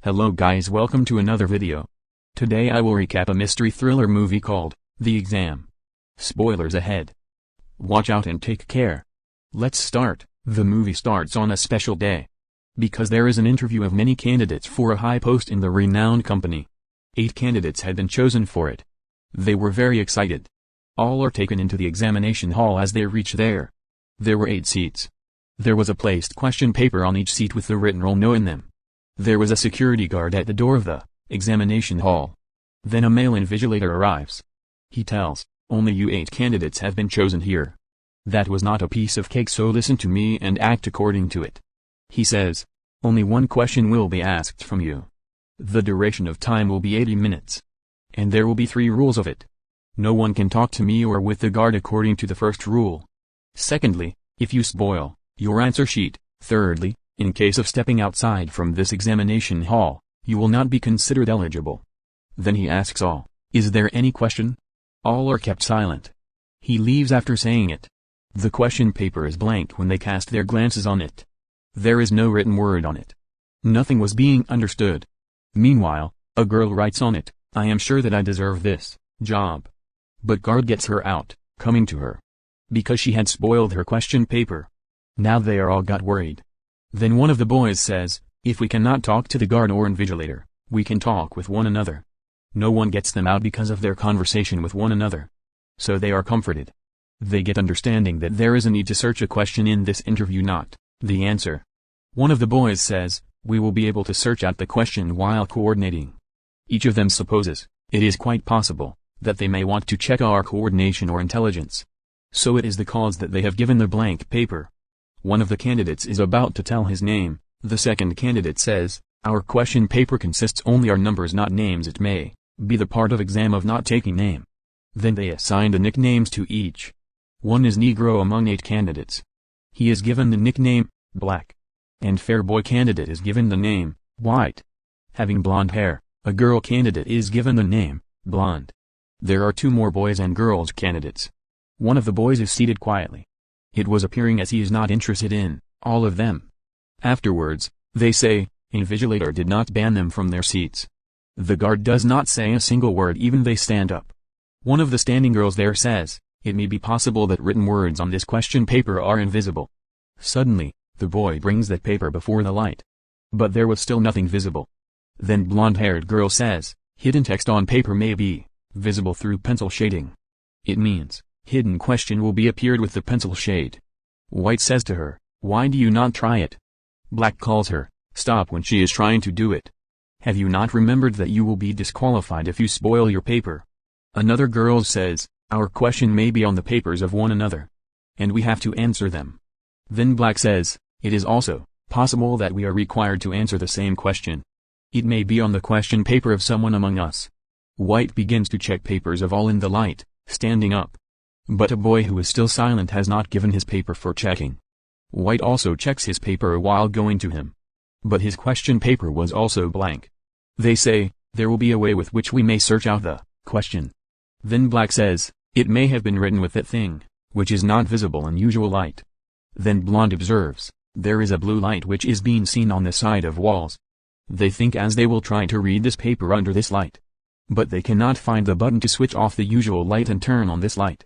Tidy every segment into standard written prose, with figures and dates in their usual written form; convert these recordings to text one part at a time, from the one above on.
Hello guys, welcome to another video. Today I will recap a mystery thriller movie called The Exam. Spoilers ahead. Watch out and take care. Let's start. The movie starts on a special day, because there is an interview of many candidates for a high post in the renowned company. 8 candidates had been chosen for it. They were very excited. All are taken into the examination hall as they reach there. There were 8 seats. There was a placed question paper on each seat with the written roll no in them. There was a security guard at the door of the examination hall. Then a male invigilator arrives. He tells, "Only you 8 candidates have been chosen here. That was not a piece of cake, so listen to me and act according to it." He says, "Only one question will be asked from you. The duration of time will be 80 minutes. And there will be 3 rules of it. No one can talk to me or with the guard according to the first rule. Secondly, if you spoil your answer sheet. Thirdly, in case of stepping outside from this examination hall, you will not be considered eligible." Then he asks all, "Is there any question?" All are kept silent. He leaves after saying it. The question paper is blank when they cast their glances on it. There is no written word on it. Nothing was being understood. Meanwhile, a girl writes on it, "I am sure that I deserve this job." But guard gets her out, coming to her, because she had spoiled her question paper. Now they are all got worried. Then one of the boys says, "If we cannot talk to the guard or invigilator, we can talk with one another." No one gets them out because of their conversation with one another. So they are comforted. They get understanding that there is a need to search a question in this interview, not the answer. One of the boys says, "We will be able to search out the question while coordinating." Each of them supposes, it is quite possible, that they may want to check our coordination or intelligence. So it is the cause that they have given the blank paper. One of the candidates is about to tell his name. The second candidate says, "Our question paper consists only our numbers, not names. It may be the part of exam of not taking name." Then they assigned the nicknames to each. One is Negro among 8 candidates. He is given the nickname, Black. And fair boy candidate is given the name, White. Having blonde hair, a girl candidate is given the name, Blonde. There are 2 more boys and girls candidates. One of the boys is seated quietly. It was appearing as he is not interested in all of them. Afterwards, they say, invigilator did not ban them from their seats. The guard does not say a single word, even they stand up. One of the standing girls there says, "It may be possible that written words on this question paper are invisible." Suddenly, the boy brings that paper before the light. But there was still nothing visible. Then blonde-haired girl says, "Hidden text on paper may be visible through pencil shading." It means, hidden question will be appeared with the pencil shade. White says to her, "Why do you not try it?" Black calls her, "Stop," when she is trying to do it. "Have you not remembered that you will be disqualified if you spoil your paper?" Another girl says, "Our question may be on the papers of one another, and we have to answer them." Then Black says, "It is also possible that we are required to answer the same question. It may be on the question paper of someone among us." White begins to check papers of all in the light, standing up. But a boy who is still silent has not given his paper for checking. White also checks his paper while going to him. But his question paper was also blank. They say, "There will be a way with which we may search out the question." Then Black says, "It may have been written with that thing, which is not visible in usual light." Then Blonde observes, there is a blue light which is being seen on the side of walls. They think as they will try to read this paper under this light. But they cannot find the button to switch off the usual light and turn on this light.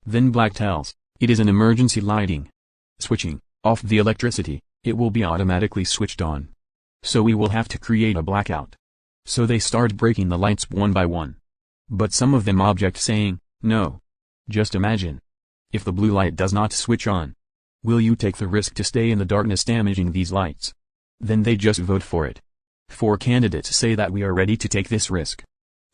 Then Black tells, "It is an emergency lighting. Switching off the electricity, it will be automatically switched on. So we will have to create a blackout." So they start breaking the lights one by one. But some of them object, saying, "No. Just imagine. If the blue light does not switch on, will you take the risk to stay in the darkness damaging these lights?" Then they just vote for it. 4 candidates say that we are ready to take this risk.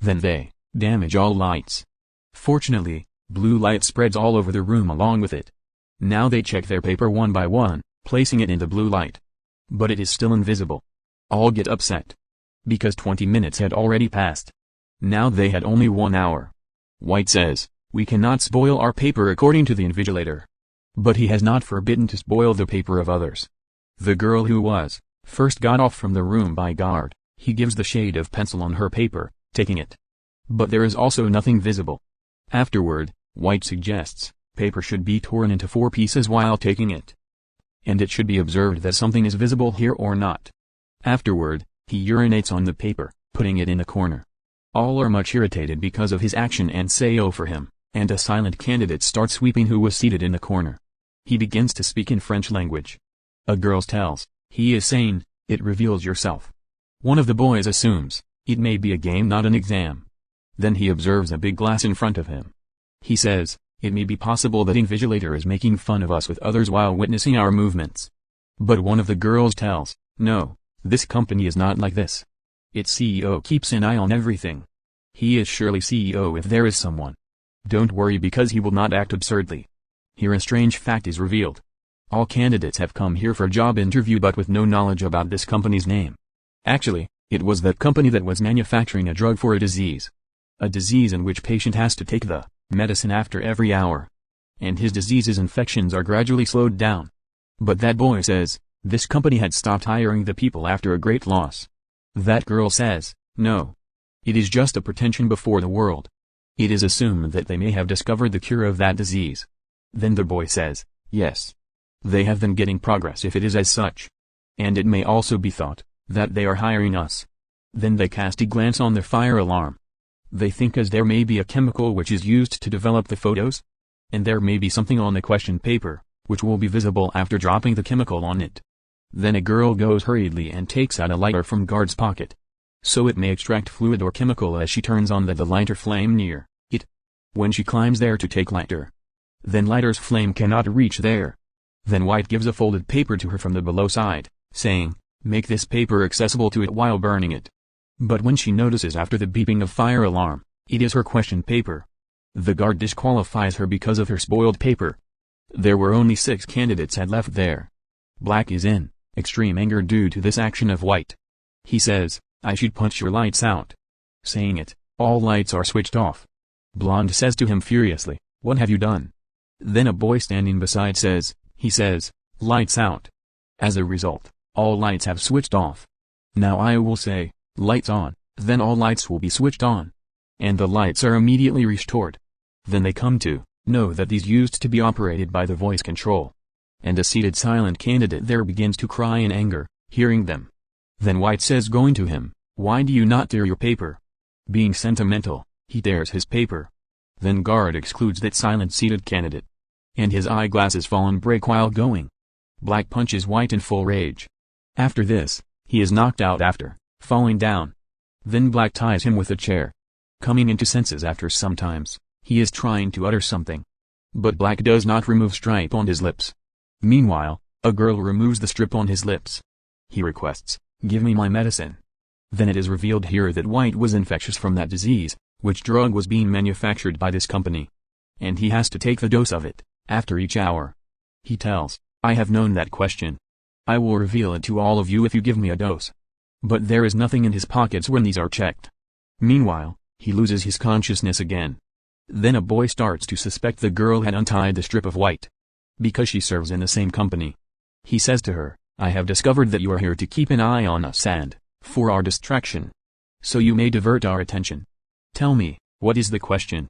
Then they damage all lights. Fortunately, blue light spreads all over the room along with it. Now they check their paper one by one, placing it in the blue light. But it is still invisible. All get upset, because 20 minutes had already passed. Now they had only 1 hour. White says, "We cannot spoil our paper according to the invigilator." But he has not forbidden to spoil the paper of others. The girl who was first got off from the room by guard, he gives the shade of pencil on her paper, taking it. But there is also nothing visible. Afterward, White suggests, paper should be torn into 4 pieces while taking it. And it should be observed that something is visible here or not. Afterward, He urinates on the paper, putting it in a corner. All are much irritated because of his action and say "oh" for him, and a silent candidate starts sweeping who was seated in the corner. He begins to speak in French language. A girl tells, he is saying, "It reveals yourself." One of the boys assumes, it may be a game not an exam. Then he observes a big glass in front of him. He says, it may be possible that invigilator is making fun of us with others while witnessing our movements. But one of the girls tells, no, this company is not like this. Its CEO keeps an eye on everything. He is surely CEO if there is someone. Don't worry because he will not act absurdly. Here a strange fact is revealed. All candidates have come here for a job interview but with no knowledge about this company's name. Actually, it was that company that was manufacturing a drug for a disease. A disease in which patient has to take the medicine after every hour. And his disease's infections are gradually slowed down. But that boy says, this company had stopped hiring the people after a great loss. That girl says, no. It is just a pretension before the world. It is assumed that they may have discovered the cure of that disease. Then the boy says, yes. They have been getting progress if it is as such. And it may also be thought, that they are hiring us. Then they cast a glance on the fire alarm. They think as there may be a chemical which is used to develop the photos. And there may be something on the question paper, which will be visible after dropping the chemical on it. Then a girl goes hurriedly and takes out a lighter from guard's pocket. So it may extract fluid or chemical as she turns on the lighter flame near it. When she climbs there to take lighter. Then lighter's flame cannot reach there. Then White gives a folded paper to her from the below side, saying, make this paper accessible to it while burning it. But when she notices after the beeping of fire alarm, it is her question paper. The guard disqualifies her because of her spoiled paper. There were only 6 candidates had left there. Black is in extreme anger due to this action of White. He says, I should punch your lights out. Saying it, all lights are switched off. Blonde says to him furiously, what have you done? Then a boy standing beside says, he says, lights out. As a result, all lights have switched off. Now I will say, lights on, then all lights will be switched on. And the lights are immediately restored. Then they come to know that these used to be operated by the voice control. And a seated silent candidate there begins to cry in anger, hearing them. Then White says going to him, why do you not tear your paper? Being sentimental, he tears his paper. Then guard excludes that silent seated candidate. And his eyeglasses fall and break while going. Black punches White in full rage. After this, he is knocked out after falling down. Then Black ties him with a chair. Coming into senses after some times, he is trying to utter something. But Black does not remove stripe on his lips. Meanwhile, a girl removes the strip on his lips. He requests, give me my medicine. Then it is revealed here that White was infectious from that disease, which drug was being manufactured by this company. And he has to take the dose of it, after each hour. He tells, I have known that question. I will reveal it to all of you if you give me a dose. But there is nothing in his pockets when these are checked. Meanwhile, he loses his consciousness again. Then a boy starts to suspect the girl had untied the strip of White. Because she serves in the same company. He says to her, I have discovered that you are here to keep an eye on us and, for our distraction. So you may divert our attention. Tell me, what is the question?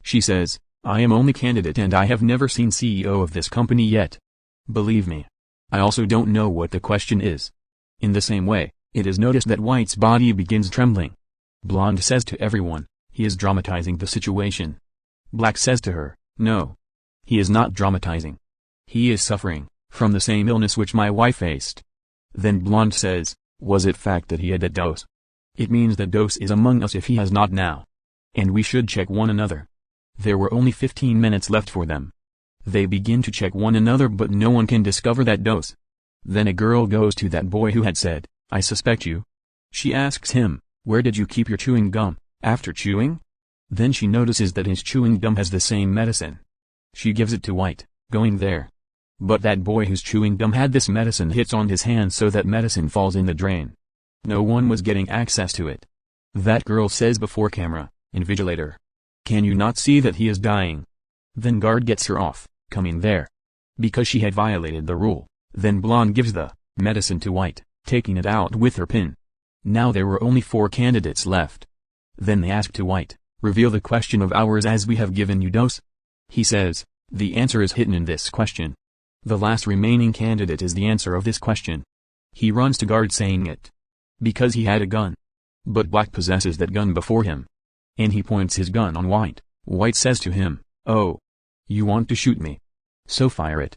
She says, I am only candidate and I have never seen CEO of this company yet. Believe me. I also don't know what the question is. In the same way, it is noticed that White's body begins trembling. Blonde says to everyone, he is dramatizing the situation. Black says to her, no. He is not dramatizing. He is suffering from the same illness which my wife faced. Then Blonde says, was it fact that he had that dose? It means that dose is among us if he has not now. And we should check one another. There were only 15 minutes left for them. They begin to check one another but no one can discover that dose. Then a girl goes to that boy who had said, I suspect you. She asks him, where did you keep your chewing gum, after chewing? Then she notices that his chewing gum has the same medicine. She gives it to White, going there. But that boy whose chewing gum had this medicine hits on his hand so that medicine falls in the drain. No one was getting access to it. That girl says before camera, invigilator. Can you not see that he is dying? Then guard gets her off, coming there. Because she had violated the rule, then Blonde gives the medicine to White, taking it out with her pin. Now there were only 4 candidates left. Then they ask to White, reveal the question of ours as we have given you dose. He says, the answer is hidden in this question. The last remaining candidate is the answer of this question. He runs to guard saying it. because he had a gun. But Black possesses that gun before him. And he points his gun on White. White says to him, "Oh, you want to shoot me? So fire it."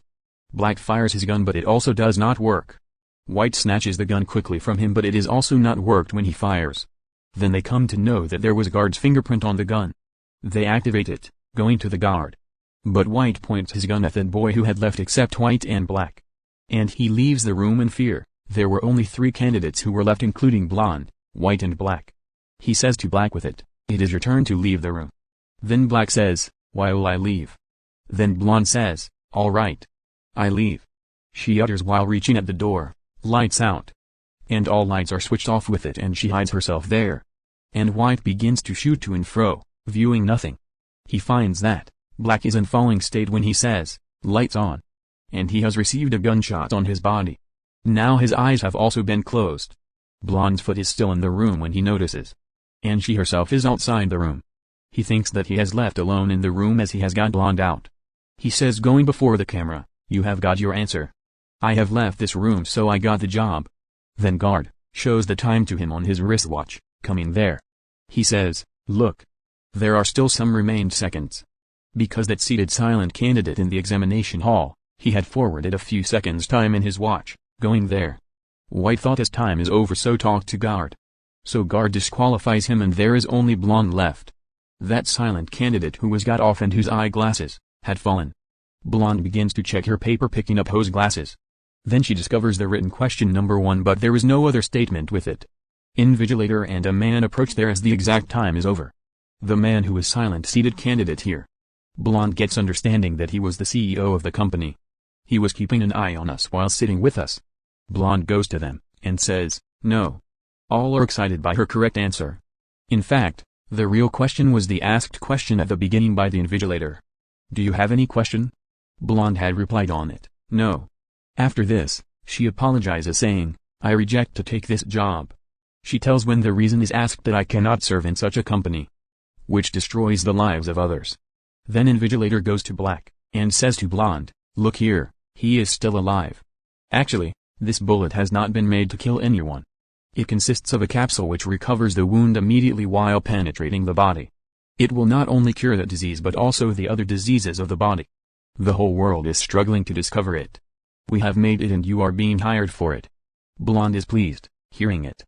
Black fires his gun but it also does not work. White snatches the gun quickly from him but it is also not worked when he fires. Then they come to know that there was a guard's fingerprint on the gun. They activate it, going to the guard. But White points his gun at that boy who had left except White and Black. And he leaves the room in fear. There were only 3 candidates who were left including Blonde, White and Black. He says to Black with it, "It is your turn to leave the room." Then Black says, "Why will I leave?" Then Blonde says, "All right. I leave." She utters while reaching at the door, "Lights out." And all lights are switched off with it and she hides herself there. And White begins to shoot to and fro, viewing nothing. He finds that Black is in falling state when he says, "Lights on." And he has received a gunshot on his body. Now his eyes have also been closed. Blonde's foot is still in the room when he notices. And she herself is outside the room. He thinks that he has left alone in the room as he has got Blonde out. He says going before the camera, "You have got your answer. I have left this room so I got the job." Then guard shows the time to him on his wristwatch, coming there. He says, "Look. There are still some remained seconds." Because that seated silent candidate in the examination hall, he had forwarded a few seconds time in his watch, going there. White thought his time is over so talked to guard. So guard disqualifies him and there is only Blonde left. That silent candidate who was got off and whose eyeglasses had fallen. Blonde begins to check her paper picking up whose glasses. Then she discovers the written question number 1 but there is no other statement with it. Invigilator and a man approach there as the exact time is over. The man who was silent seated candidate here. Blonde gets understanding that he was the CEO of the company. He was keeping an eye on us while sitting with us. Blonde goes to them, and says, "No." All are excited by her correct answer. In fact, the real question was the asked question at the beginning by the invigilator. "Do you have any question?" Blonde had replied on it, "No." After this, she apologizes saying, "I reject to take this job." She tells when the reason is asked that I cannot serve in such a company, which destroys the lives of others. Then invigilator goes to Black, and says to Blonde, "Look here, he is still alive. Actually, this bullet has not been made to kill anyone. It consists of a capsule which recovers the wound immediately while penetrating the body. It will not only cure that disease but also the other diseases of the body. The whole world is struggling to discover it. We have made it and you are being hired for it." Blonde is pleased, hearing it.